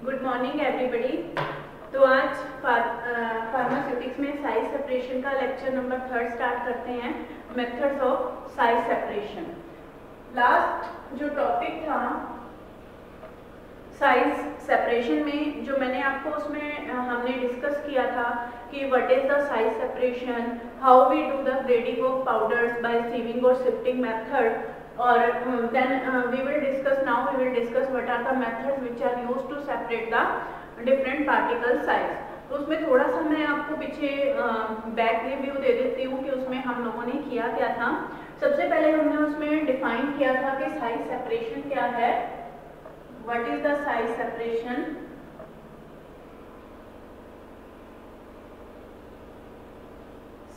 Good morning everybody. तो आज pharmaceutics में साइज सेपरेशन का लेक्चर नंबर 3 स्टार्ट करते हैं, methods of size separation. Last जो टॉपिक था साइज सेपरेशन में, जो मैंने आपको उसमें हमने डिस्कस किया था कि what is the size separation, how we do the grading of powders by sieving और shifting method, or then we will discuss what are the methods which are used to separate the different particle size। तो उसमें थोड़ा सा मैं आपको पीछे back review दे देती हूँ कि उसमें हम लोगों ने किया क्या था। सबसे पहले हमने उसमें डिफाइन किया था कि साइज सेपरेशन क्या है, what is the size separation.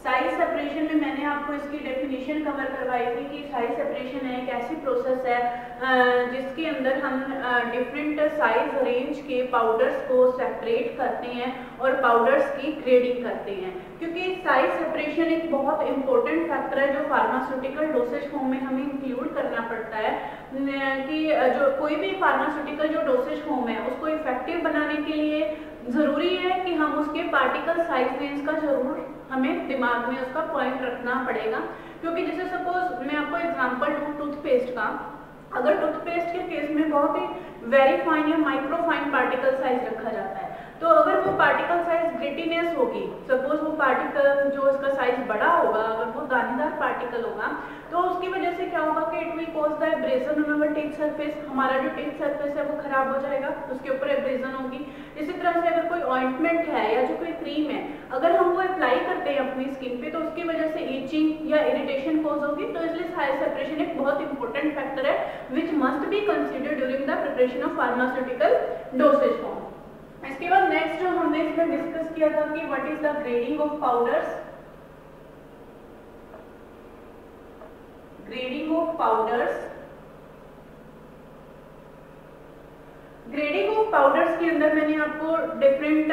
Size separation में मैंने आपको इसकी डेफिनेशन कवर करवाई थी कि साइज सेपरेशन एक ऐसी प्रोसेस है जिसके अंदर हम डिफरेंट साइज रेंज के पाउडर्स को सेपरेट करते हैं और पाउडर्स की ग्रेडिंग करते हैं। क्योंकि साइज सेपरेशन एक बहुत इंपॉर्टेंट फैक्टर है जो फार्मास्यूटिकल डोसेज फॉर्म में हमें इंक्लूड करना पड़ता है कि जो कोई भी फार्मास्यूटिकल जो डोसेज फॉर्म है उसको इफेक्टिव बनाने के लिए जरूरी है कि हम उसके पार्टिकल साइज रेंज का जरूर हमें दिमाग में उसका पॉइंट रखना पड़ेगा। क्योंकि जैसे सपोज मैं आपको एग्जांपल दूं टूथपेस्ट का, अगर टूथपेस्ट के केस में बहुत ही वेरी फाइन या माइक्रो फाइन पार्टिकल साइज रखा जाता है, तो अगर वो पार्टिकल साइज ग्रिटीनेस होगी, सपोज वो पार्टिकल जो उसका साइज बड़ा होगा, अगर वो दानेदार पार्टिकल होगा, तो उसकी वजह से क्या होगा कि it will cause the abrasion on our teeth surface. हमारा जो टीथ सरफेस है वो खराब हो जाएगा, उसके ऊपर एब्रेजन होगी। इसी तरह से अगर कोई ऑइंटमेंट है या जो कोई क्रीम है, अगर हम वो अप्लाई करते हैं अपनी स्किन पे, तो उसकी वजह से इचिंग या इरिटेशन कॉज होगी। तो इसलिए साइज सेपरेशन एक बहुत इंपॉर्टेंट फैक्टर है which must be considered during the preparation of pharmaceutical dosage form. इसके बाद नेक्स्ट जो हमने इसमें डिस्कस किया था कि what is the grading of powders. Grading of powders, grading of powders के अंदर मैंने आपको डिफरेंट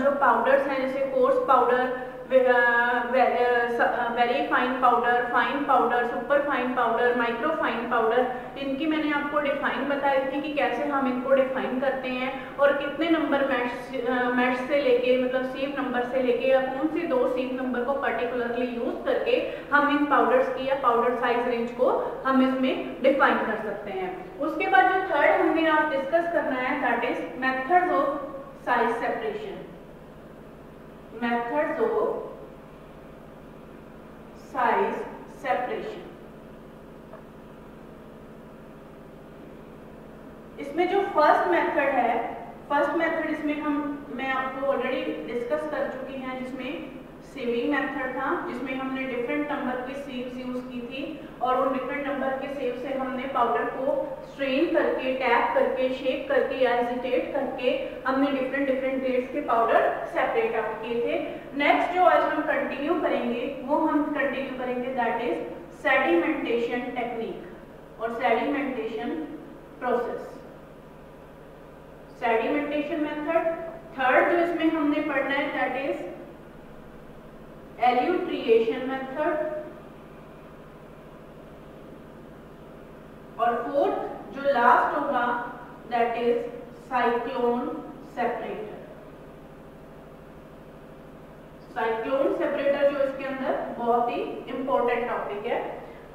जो पाउडर्स हैं जैसे course powder, very fine powder, super fine powder, micro fine powder, इनकी मैंने आपको डिफाइन बताई थी कि कैसे हम इनको डिफाइन करते हैं और कितने नंबर मैच से लेके, मतलब सीव नंबर से लेके या कौन सी दो सीव नंबर को पर्टिकुलरली यूज करके हम इन पाउडर्स की या पाउडर साइज रेंज को हम इसमें डिफाइन कर सकते हैं। उसके बाद जो थर्ड हमने आप डिस्कस करना है that is methods of size separation. Methods of size separation, इसमें जो फर्स्ट मेथड है, फर्स्ट मेथड इसमें मैं आपको ऑलरेडी डिस्कस कर चुकी हैं, जिसमें सीविंग मेथड था, जिसमें हमने डिफरेंट नंबर की सीव्स यूज की थी और उन डिफरेंट नंबर के सीव से हमने पाउडर को स्ट्रेन करके, टैप करके, शेक करके या एजिटेट करके हमने डिफरेंट ग्रेड्स के पाउडर सेपरेट आउट किए थे। नेक्स्ट जो आज हम कंटिन्यू करेंगे वो हम कंटिन्यू करेंगे दैट इज सेडिमेंटेशन टेक्निक और sedimentation process. Sedimentation method. Third जो इसमें हमने पढ़ना है दैट इज एल्यूट्रिएशन मेथड और फोर्थ जो लास्ट होगा that is cyclone separator. Cyclone separator जो इसके अंदर बहुत ही इंपॉर्टेंट टॉपिक है।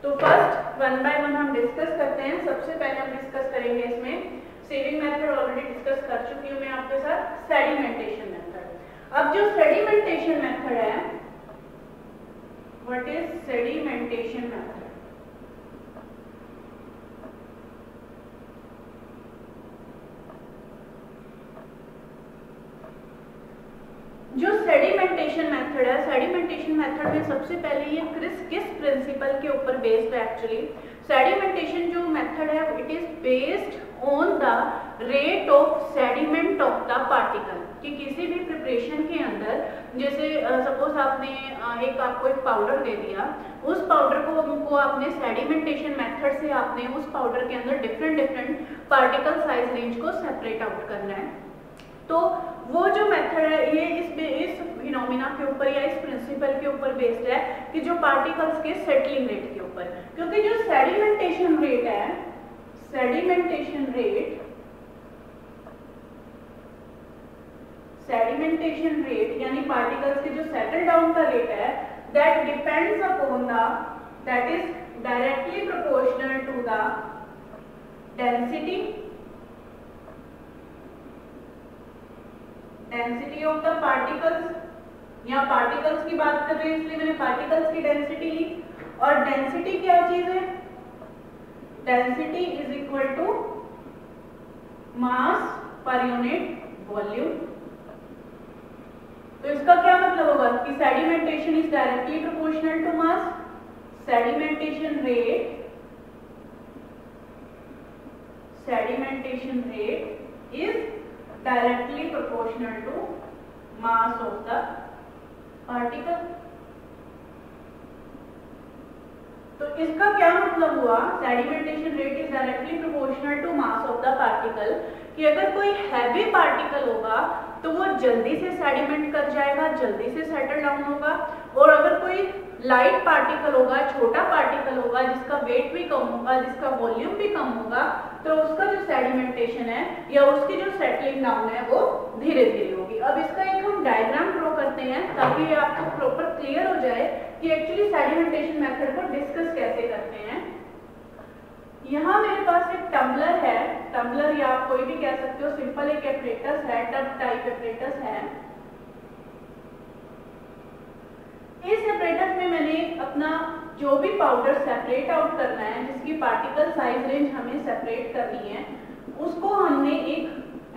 तो फर्स्ट वन बाय वन हम डिस्कस करते हैं। सबसे पहले हम डिस्कस करेंगे इसमें सीविंग मेथड, ऑलरेडी डिस्कस कर चुकी हूं मैं आपके साथ। Sedimentation method. अब जो सेडिमेंटेशन मेथड है, व्हाट इज सेडिमेंटेशन मेथड। जो सेडिमेंटेशन मेथड है, सेडिमेंटेशन मेथड में सबसे पहले ये किस प्रिंसिपल के ऊपर बेस्ड है। एक्चुअली सेडिमेंटेशन जो मेथड है it is based on the rate of sediment of the particle. कि किसी भी प्रिपरेशन के अंदर, जैसे सपोज आपने आपको एक पाउडर दे दिया, उस पाउडर को आपने सेडिमेंटेशन मेथड से आपने उस पाउडर के अंदर डिफरेंट पार्टिकल साइज रेंज को सेपरेट आउट करना है। तो वो जो मेथड है ये इस फिनोमिना के ऊपर या इस प्रिंसिपल के ऊपर बेस्ड है कि जो पार्टिकल्स के सेटलिंग रेट के ऊपर, क्योंकि जो सेडिमेंटेशन रेट है, सेडिमेंटेशन रेट सेडिमेंटेशन रेट यानी पार्टिकल्स के जो सेटल डाउन का रेट है, that depends upon the, that is directly proportional to the density of the particles. यहाँ पार्टिकल्स की बात कर रहे हैं इसलिए मैंने पार्टिकल्स की डेंसिटी ली। और डेंसिटी क्या चीज है? Density is equal to mass per unit volume. तो इसका क्या मतलब होगा कि sedimentation is directly proportional to mass, sedimentation rate is directly proportional to mass of the particle. तो इसका क्या मतलब हुआ, sedimentation rate is directly proportional to mass of the particle, कि अगर कोई हैवी पार्टिकल होगा तो वो जल्दी से सेडिमेंट कर जाएगा, जल्दी से सेटल डाउन होगा। और अगर कोई लाइट पार्टिकल होगा, छोटा पार्टिकल होगा, जिसका वेट भी कम होगा, जिसका वॉल्यूम भी कम होगा, तो उसका जो सेडिमेंटेशन है या उसकी जो सेटलिंग डाउन है वो धीरे धीरे होगी। अब इसका एक हम डायग्राम ड्रॉ करते हैं ताकि ये आपको प्रॉपर क्लियर हो जाए कि एक्चुअली सेडिमेंटेशन मेथड को डिस्कस कैसे करते हैं। यहाँ मेरे पास एक टम्बलर है, टम्बलर या आप कोई भी कह सकते हो, सिंपल एक एपरेटस है, टब टाइप एपरेटस है। इस एपरेटस में मैंने अपना जो भी पाउडर सेपरेट आउट करना है, जिसकी पार्टिकल साइज रेंज हमें सेपरेट करनी है, उसको हमने एक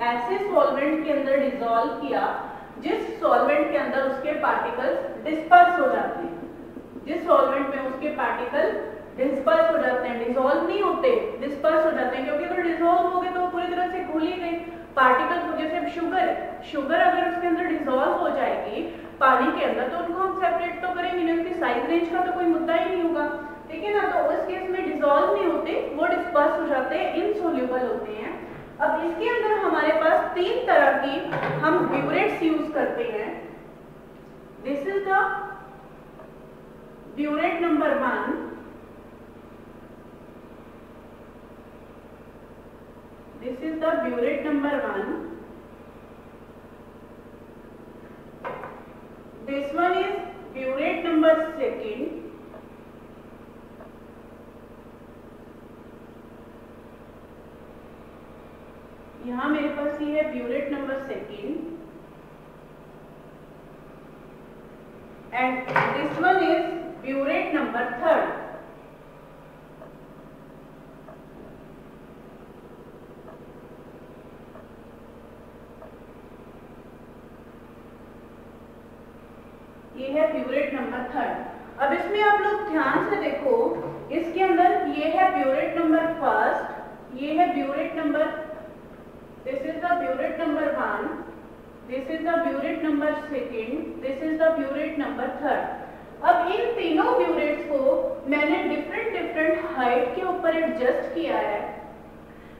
ऐसे सॉल्वेंट के अंदर डिसॉल्व किया जिस सॉल्वेंट के अंदर उसके पार्टिकल्स डिस्पर्स हो जाते हैं। जिस सॉल्वेंट में उसके पार्टिकल डिस्पर्स हो जाते हैं, डिसॉल्व नहीं होते, डिस्पर्स हो जाते हैं, क्योंकि अगर डिसॉल्व हो गए तो पूरी तरह से घुल ही गए। पार्टिकल को जैसे शुगर अगर उसके अंदर डिसॉल्व हो जाएगी पानी के अंदर तो उनको हम सेपरेट तो करेंगे नहीं, उसकी साइज रेंज का तो कोई मुद्दा ही नहीं होगा, ठीक है ना। तो उस केस में डिसॉल्व नहीं होते, वो डिस्पर्स हो जाते हैं, इनसोल्यूबल होते हैं। अब इसके अंदर हमारे पास तीन तरह की हम ब्यूरेट्स यूज करते हैं। This is the burette number 1, this is the burette number 1, this one is burette number 2, यहाँ मेरे पास ये है burette number 2 and this one is burette number 3. ये है ब्यूरेट नंबर 3। अब इसमें आप लोग ध्यान से देखो, इसके अंदर ये है ब्यूरेट नंबर 1, ये है burette number, this is the burette number 1, this is the burette number 2, this is the burette number 3। अब इन तीनों ब्यूरेट्स को मैंने डिफरेंट हाइट के ऊपर एडजस्ट किया है,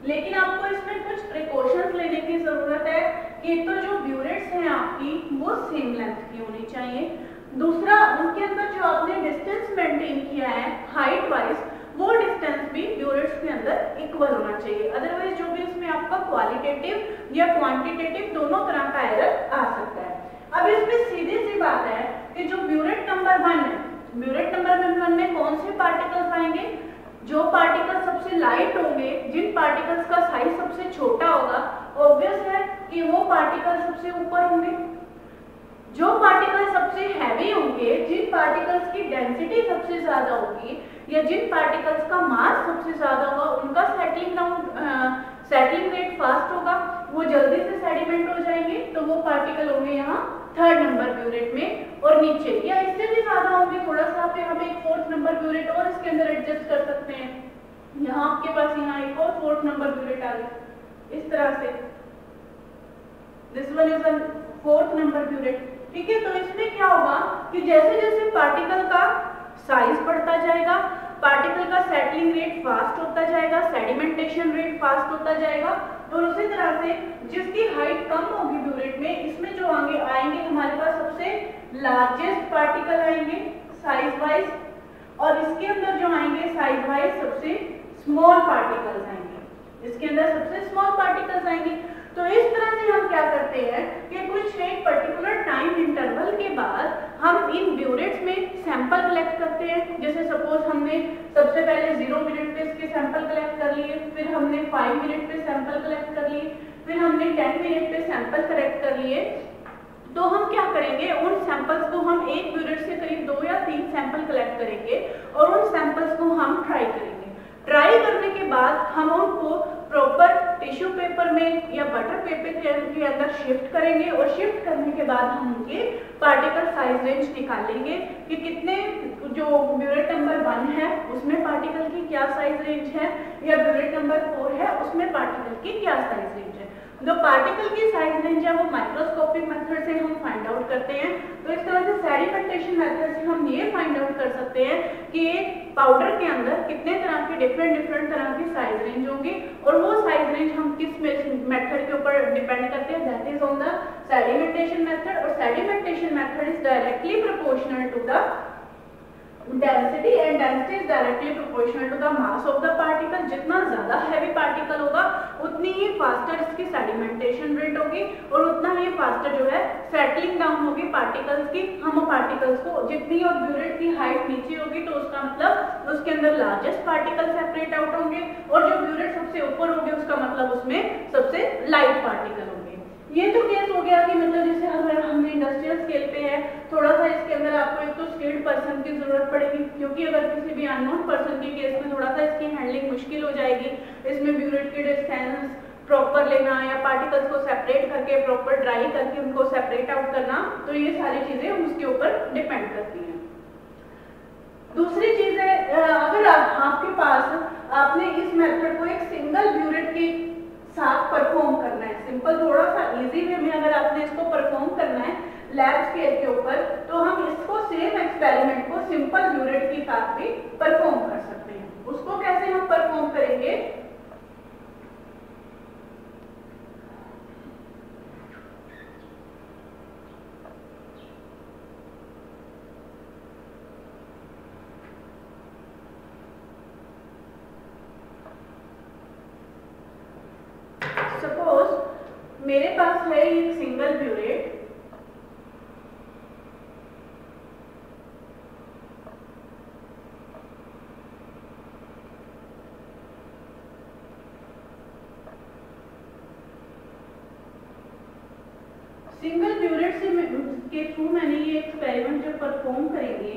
लेकिन आपको इसमें कुछ प्रिकॉशंस लेने की जरूरत है कि तो जो ब्यूरेट्स हैं आपकी वो सेम लेंथ की होनी चाहिए, दूसरा उनके अंदर जो आपने डिस्टेंस मेंटेन किया है हाइट वाइज, वो डिस्टेंस भी ब्यूरेट्स के अंदर इक्वल होना चाहिए। अदरवाइज जो भी इसमें आपका क्वालिटेटिव या क्वांटिटेटिव दोनों तरह का एरर आ सकता है। अब इसमें सीधी सी बात है कि जो ब्यूरेट नंबर 1 है, ब्यूरेट नंबर 1 में कौन से पार्टिकल्स आएंगे? जो पार्टिकल सबसे लाइट होंगे, जिन पार्टिकल्स का साइज सबसे छोटा होगा, ऑब्वियस है कि वो पार्टिकल सबसे ऊपर होंगे। जो पार्टिकल सबसे हैवी होंगे, जिन पार्टिकल्स की डेंसिटी सबसे ज्यादा होगी या जिन पार्टिकल्स का मास सबसे ज्यादा होगा, उनका सेटलिंग रेट फास्ट होगा, वो जल्दी से सेडिमेंट हो जाएंगे, तो वो पार्टिकल होंगे यहाँ 3rd नंबर ब्यूरेट में। और नीचे या इससे भी ज्यादा होंगे, थोड़ा सा पे हम एक 4th नंबर ब्यूरेट और इसके अंदर एडजस्ट कर सकते हैं। यहाँ आपके पास यहाँ एक और 4th नंबर ब्यूरेट आ गया इस तरह से, this one is a 4th number burette, ठीक है। तो इसमें क्या होगा कि जैसे जैसे पार्टिकल का साइज बढ़ता जाएगा, पार्टिकल का सेटलिंग रेट फास्ट होता जाएगा, सेडिमेंटेशन रेट फास्ट होता जाएगा, और उसी तरह से जिसकी हाइट कम होगी ब्यूरेट में, इसमें जो आएंगे हमारे पास सबसे लार्जेस्ट पार्टिकल आएंगे साइज वाइज, और इसके अंदर जो आएंगे साइज वाइज सबसे स्मॉल पार्टिकल्स आएंगे, इसके अंदर सबसे स्मॉल पार्टिकल्स आएंगे। तो इस तरह से हम क्या करते हैं कि कुछ एक पर्टिकुलर टाइम इंटरवल के बाद हम इन ब्यूरेट्स में सैंपल कलेक्ट करते हैं। जैसे सपोज हमने सबसे पहले 0 मिनट पे इसके सैंपल कलेक्ट कर लिए, फिर हमने 5 मिनट पे सैंपल कलेक्ट कर लिए, फिर हमने 10 मिनट पे सैंपल कलेक्ट कर लिए। तो हम क्या करेंगे, उन सैंपल्स को हम एक ब्यूरेट से करीब 2 या 3 सैंपल कलेक्ट करेंगे और उन सैंपल्स को हम ट्राई करेंगे। ट्राई करने के बाद हम उनको प्रॉपर टिश्यू पेपर में या बटर पेपर के अंदर शिफ्ट करेंगे और शिफ्ट करने के बाद हम उनके पार्टिकल साइज रेंज निकालेंगे कि कितने, जो ब्यूरेट नंबर 1 है उसमें पार्टिकल की क्या साइज रेंज है या ब्यूरेट नंबर 4 है उसमें पार्टिकल की क्या साइज रेंज है। जो पार्टिकल की साइज रेंज है वो माइक्रोस्कोपिक मेथड से हम फाइंड आउट करते हैं। तो इस तरह से सेडिमेंटेशन मेथड से हम ये फाइंड आउट कर सकते हैं कि पाउडर के अंदर कितने तरह की डिफरेंट तरह की साइज रेंज होगी और वो साइज रेंज हम किस मेथड के ऊपर डिपेंड करते हैं, that is on the sedimentation method. और sedimentation method is directly proportional to the density and density is directly proportional to the mass of the particle। जितना ज्यादा हैवी पार्टिकल होगा उतनी ही फास्टर इसकी सेडिमेंटेशन रेट होगी और उतना ही फास्टर जो है सेटलिंग डाउन होगी पार्टिकल्स की। हम पार्टिकल्स को जितनी और ब्यूरेट की हाइट नीचे होगी तो उसका मतलब उसके अंदर लार्जेस्ट पार्टिकल सेपरेट आउट होंगे और जो ब्यूरेट सबसे ऊपर होगी उसका मतलब उसमें सबसे लाइट पार्टिकल होंगे। ये तो केस हो गया कि मतलब जैसे अगर हमने इंडस्ट्रियल स्केल पे है, थोड़ा सा इसके अंदर आपको एक तो स्किल्ड पर्सन की जरूरत पड़ेगी क्योंकि अगर किसी भी अननोन पर्सन के केस में थोड़ा सा इसकी हैंडलिंग मुश्किल हो जाएगी। इसमें ब्यूरेट की डिस्टेंस प्रॉपर लेना या पार्टिकल्स को सेपरेट करके प्रॉपर ड्राई करके उनको सेपरेट आउट करना, तो ये सारी चीजें उसके ऊपर डिपेंड करती हैं। दूसरी चीज है, अगर आपके पास आपने इस मेथड को एक सिंगल ब्यूरेट के साथ परफॉर्म करना है, सिंपल थोड़ा सा इजी वे में अगर आपने इसको परफॉर्म करना है लैब स्केल के ऊपर, तो हम इसको सेम एक्सपेरिमेंट को सिंपल ब्यूरेट के साथ भी परफॉर्म कर सकते हैं। उसको कैसे हम परफॉर्म करेंगे, सपोज मेरे पास है एक सिंगल ब्यूरेट, सिंगल ब्यूरेट से के थ्रू मैंने ये एक्सपेरिमेंट जो परफॉर्म करेंगे,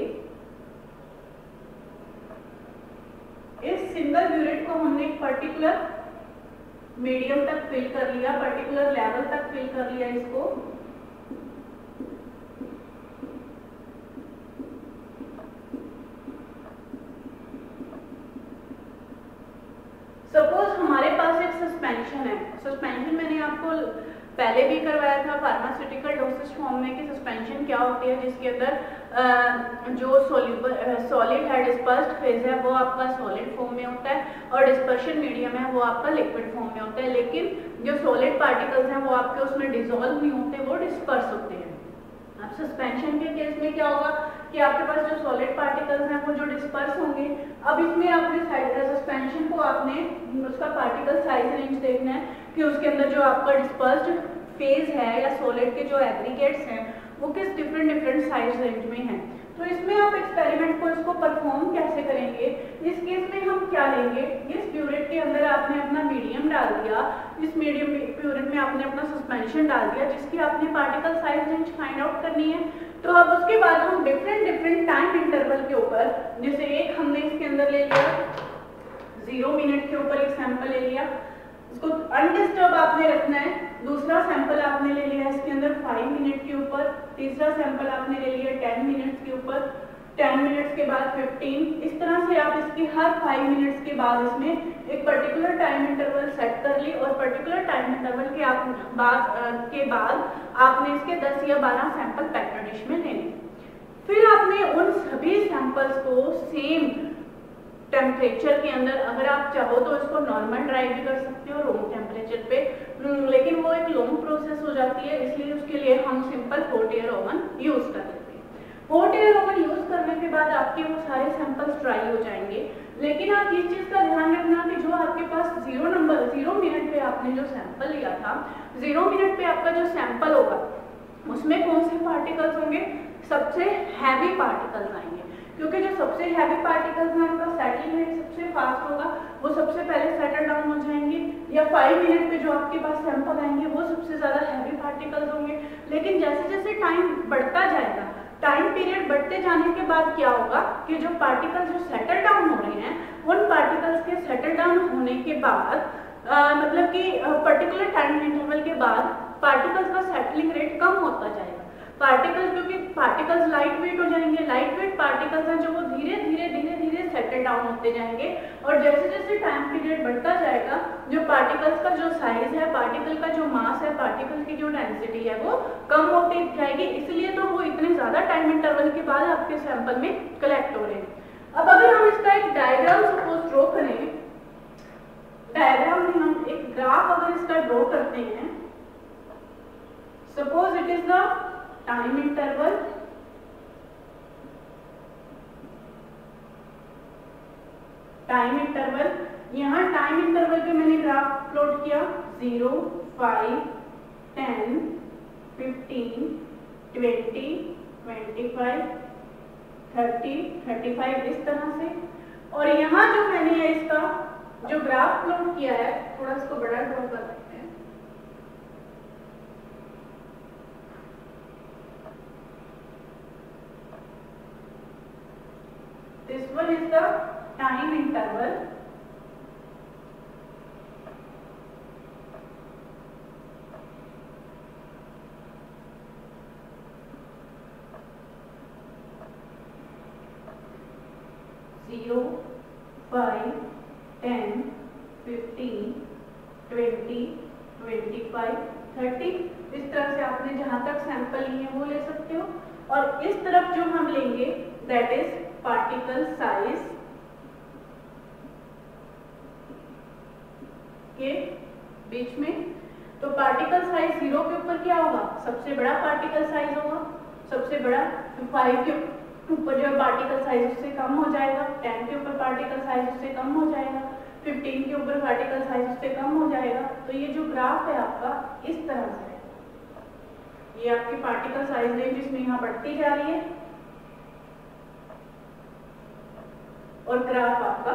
इस सिंगल ब्यूरेट को हमने एक पर्टिकुलर मीडियम तक फिल कर लिया, पर्टिकुलर लेवल तक फिल कर लिया इसको। सपोज हमारे पास एक सस्पेंशन है, सस्पेंशन मैंने आपको पहले भी करवाया था फार्मास्यूटिकल डोसेज फॉर्म में कि सस्पेंशन क्या होती है, जिसके अंदर जो सॉलिड है डिस्पर्स्ड फेज है वो आपका सॉलिड फॉर्म में होता है और डिस्पर्शन मीडियम है वो आपका लिक्विड फॉर्म में होता है, लेकिन जो सॉलिड पार्टिकल्स हैं वो आपके उसमें डिसॉल्व नहीं होते, वो डिस्पर्स होते हैं। अब सस्पेंशन के केस में क्या होगा कि आपके पास जो सॉलिड पार्टिकल्स हैं वो जो डिस्पर्स होंगे, अब इसमें आपने सस्पेंशन को आपने उसका पार्टिकल साइज रेंज देखना है कि उसके अंदर जो आपका डिस्पर्स्ड फेज है या सॉलिड के जो एग्रीगेट्स हैं वो किस डिफरेंट साइज रेंज में हैं। तो इसमें आप एक्सपेरिमेंट को इसको परफॉर्म कैसे करेंगे, इस केस में हम क्या लेंगे, इस ब्यूरेट के अंदर आपने अपना मीडियम डाल दिया, इस मीडियम ब्यूरेट में आपने अपना सस्पेंशन डाल दिया जिसकी आपने particle size range find out करनी है। तो अब उसके बाद हम डिफरेंट टाइम इंटरवल के ऊपर, जैसे एक हमने इसके अंदर ले लिया 0 मिनट के ऊपर एक सैंपल ले लिया, इसको अनडिस्टर्ब आपने रखना है। दूसरा सैंपल आपने ले लिया इसके अंदर 5 मिनट के ऊपर, तीसरा सैंपल आपने ले लिया 10 मिनट्स के ऊपर, 10 मिनट्स के बाद 15। इस तरह से आप इसके हर 5 मिनट्स के बाद इसमें एक पर्टिकुलर टाइम इंटरवल सेट कर ली और पर्टिकुलर टाइम इंटरवल के बाद आपने इसके 10 या 12 सैंपल पैक्ड डिश में लेने। फिर आपने उन सभी सैंपल्स को सेम टेम्परेचर के अंदर, अगर आप चाहो तो इसको नॉर्मल ड्राई भी कर सकते हो रूम टेम्परेचर पे, लेकिन वो एक लॉन्ग प्रोसेस हो जाती है, इसलिए उसके लिए हम simple hot air oven use कर लेते हैं। हॉट एयर ओवन यूज करने के बाद आपके वो सारे सैंपल्स ड्राई हो जाएंगे, लेकिन आप इस चीज का ध्यान रखना कि जो आपके पास 0 मिनट पे आपने जो सैंपल लिया था, 0 मिनट पे आपका जो सैंपल होगा उसमें कौन से पार्टिकल्स होंगे, सबसे हैवी पार्टिकल्स आएंगे, क्योंकि जो सबसे हैवी पार्टिकल्स हैं उनका सेटलिंग रेट सबसे फास्ट होगा, वो सबसे पहले सेटल डाउन हो जाएंगे, या 5 मिनट पे जो आपके पास सैंपल आएंगे वो सबसे ज़्यादा हैवी पार्टिकल्स होंगे। लेकिन जैसे जैसे टाइम बढ़ता जाएगा, टाइम पीरियड बढ़ते जाने के बाद क्या होगा कि जो पार्टिकल्स जो सेटल डाउन हो रहे हैं, उन पार्टिकल्स के सेटल डाउन होने के बाद मतलब कि पर्टिकुलर टाइम इंटरवल के बाद पार्टिकल्स का सेटलिंग रेट कम होता जाएगा। पार्टिकल्स, क्योंकि पार्टिकल्स लाइट वेट हो जाएंगे, लाइट वेट पार्टिकल्स हैं जो वो धीरे धीरे सेटल डाउन होते जाएंगे, और जैसे जैसे टाइम पीरियड बढ़ता जाएगा जो पार्टिकल्स का जो साइज है, पार्टिकल का जो मास है, पार्टिकल की जो डेंसिटी है वो कम होती जाएगी, इसलिए तो वो इतने ज्यादा टाइम इंटरवल के बाद आपके सैंपल में कलेक्ट हो रहे हैं। अब अगर हम इसका एक डायग्राम सपोज ड्रॉ करें, डायग्राम में हम एक ग्राफ अगर इसका ड्रॉ करते हैं, suppose it is the time interval, यहाँ टाइम इंटरवल पे मैंने ग्राफ प्लॉट किया 0, 5, 10, 15, 20, 25, 30, 35 इस तरह से। और यहाँ जो मैंने इसका जो ग्राफ प्लॉट किया है, थोड़ा इसको बड़ा ड्रॉ कर सकते हैं, this one is the time interval, zero, 5, 10, 15, 20, 25, 30 इस तरह से आपने जहां तक सैंपल लिए वो ले सकते हो। और इस तरफ जो हम लेंगे दैट इज पार्टिकल साइज के बीच में। तो पार्टिकल साइज 0 के ऊपर क्या होगा, सबसे बड़ा पार्टिकल साइज होगा, सबसे बड़ा। 5 के ऊपर जो पार्टिकल साइज उससे कम हो जाएगा, 10 के ऊपर पार्टिकल साइज उससे कम हो जाएगा, 15 के ऊपर पार्टिकल साइज उससे कम हो जाएगा। तो ये जो ग्राफ है आपका इस तरह से है, ये आपकी पार्टिकल साइज रेंज इसमें यहाँ बढ़ती जा रही है, और ग्राफ आपका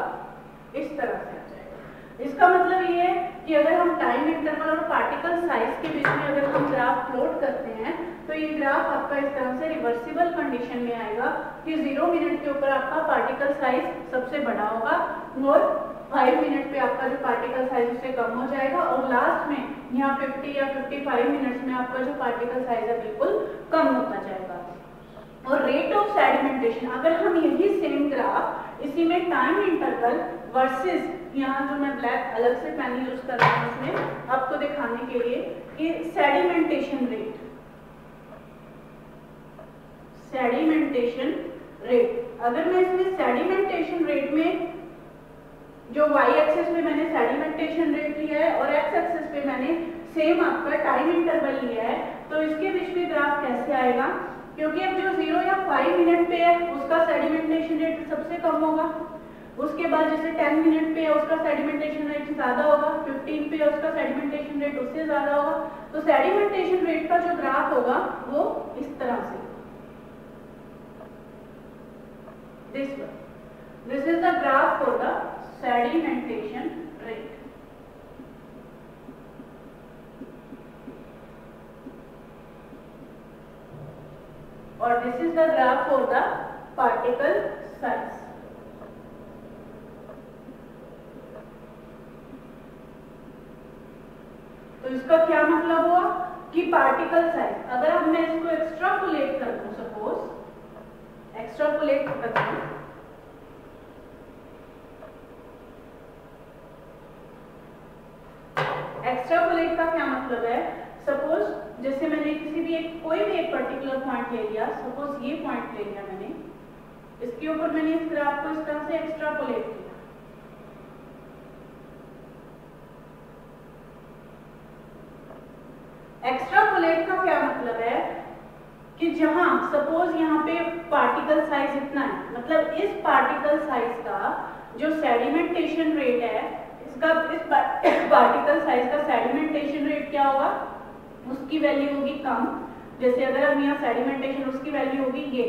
इस तरह से आ जाएगा। इसका मतलब ये है कि अगर हम टाइम इंटरवल और पार्टिकल साइज के बीच में अगर हम ग्राफ प्लॉट करते हैं तो ये ग्राफ आपका इस तरह से रिवर्सिबल कंडीशन में आएगा कि 0 मिनट के ऊपर आपका पार्टिकल साइज सबसे बड़ा होगा, और 5 मिनट पे आपका जो पार्टिकल साइज उससे कम हो जाएगा, और लास्ट में यहाँ 50 या 55 मिनट्स में आपका जो पार्टिकल साइज है बिल्कुल कम होता जाएगा। और रेट ऑफ सेडिमेंटेशन, अगर हम यही सेम ग्राफ इसी में टाइम इंटरवल वर्सेस, यहाँ जो मैं ब्लैक अलग से पेन यूज कर रहा हूँ इसमें आपको दिखाने के लिए कि सेडिमेंटेशन रेट, अगर मैं इसमें सेडिमेंटेशन रेट में जो y एक्सिस पे मैंने सेडिमेंटेशन रेट लिया है और x एक्सिस पे मैंने सेम आपका टाइम इंटरवल लिया है, तो इसके बीच में ग्राफ कैसे आएगा, क्योंकि अब जो 0 या 5 मिनट पे है उसका सेडिमेंटेशन रेट सबसे कम होगा, उसके बाद जैसे 10 मिनट पे है उसका सेडिमेंटेशन रेट ज्यादा होगा, 15 पे है उसका सेडिमेंटेशन रेट उससे ज्यादा होगा। तो सेडिमेंटेशन रेट का जो ग्राफ होगा वो इस तरह से, this is the graph for the sedimentation rate. और this is the graph for the particle size. तो इसका क्या मतलब हुआ कि पार्टिकल साइज, अगर अब मैं इसको एक्स्ट्रापोलेट कर दूं, सपोज एक्स्ट्रापोलेट करता हूं, एक्स्ट्रापोलेट का क्या मतलब है, सपोज जैसे मैंने किसी भी कोई भी एक पर्टिकुलर पॉइंट ले लिया, सपोज ये पॉइंट ले लिया मैंने, इसके ऊपर मैंने इस ग्राफ को इस तरह से एक्स्ट्रापोलेट किया। एक्स्ट्रापोलेट का क्या मतलब है कि जहां सपोज यहाँ पे पार्टिकल साइज इतना है, मतलब इस पार्टिकल साइज का जो सेडिमेंटेशन रेट है, इसका इस पार्टिकल साइज का सेडिमेंटेशन रेट क्या होगा, उसकी वैल्यू होगी कम। जैसे अगर हम यहाँ सेडिमेंटेशन, उसकी वैल्यू होगी ये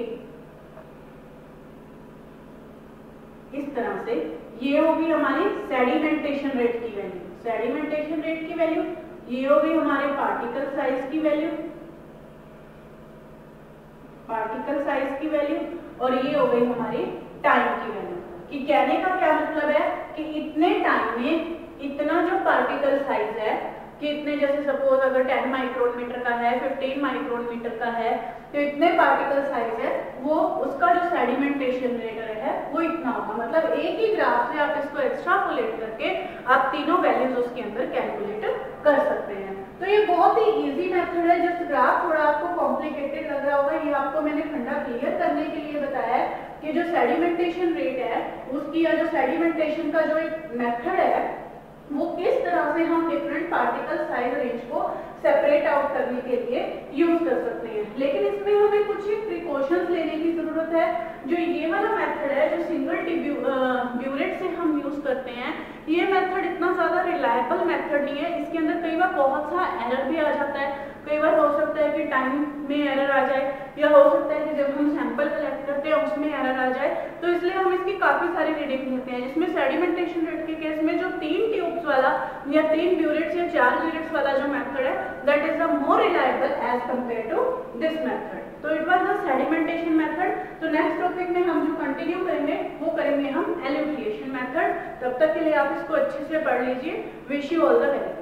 इस तरह से, ये होगी हमारी सेडिमेंटेशन रेट की वैल्यू, सेडिमेंटेशन रेट की वैल्यू, ये होगी हमारे पार्टिकल साइज की वैल्यू, पार्टिकल साइज की वैल्यू, और ये हो गई हमारी टाइम की वैल्यू। कि कहने का क्या मतलब है कि इतने टाइम में इतना जो पार्टिकल साइज है, कि इतने, जैसे सपोज अगर 10 माइक्रोन मीटर का है, 15 माइक्रोन मीटर का है, तो इतने पार्टिकल साइज है, वो उसका जो सेडिमेंटेशन रेट है वो इतना होगा। मतलब एक ही ग्राफ से आप इसको एक्स्ट्रापोलेट करके आप तीनों वैल्यूज उसके अंदर कैलकुलेट कर सकते हैं। तो ये बहुत ही इजी मेथड है। जस्ट ग्राफ थोड़ा आपको कॉम्प्लिकेटेड लग रहा होगा, ये आपको मैंने फंडा क्लियर करने के लिए बताया है कि जो सेडिमेंटेशन रेट है उसकी, या जो सेडिमेंटेशन का जो एक मेथड है वो किस तरह से हम डिफरेंट पार्टिकल साइज रेंज को सेपरेट आउट करने के लिए यूज कर सकते हैं। लेकिन इसमें हमें कुछ प्रिकॉशंस लेने की जरूरत है। जो ये वाला मेथड है, जो सिंगल ब्यूरेट से हम यूज करते हैं, ये मेथड इतना ज्यादा रिलायबल मेथड नहीं है। इसके अंदर कई बार बहुत सा एरर भी आ जाता है। कई बार हो सकता है कि टाइम में एरर आ जाए, या हो सकता है कि जब हम सैंपल कलेक्ट करते हैं उसमें एरर आ जाए। तो इसलिए हम इसकी काफी सारी रीडिंग लेते हैं, जिसमें सेडिमेंटेशन रेट के केस में जो 3 ट्यूब्स वाला या 3 ब्यूरेट्स या 4 ब्यूरेट्स वाला जो मेथड है, that is the more reliable as compare to this method. तो it was the sedimentation method. तो नेक्स्ट टॉपिक में हम जो कंटिन्यू करेंगे वो करेंगे हम एल्यूट्रिएशन मेथड। तब तक के लिए आप इसको अच्छे से पढ़ लीजिए। Wish you all the very best.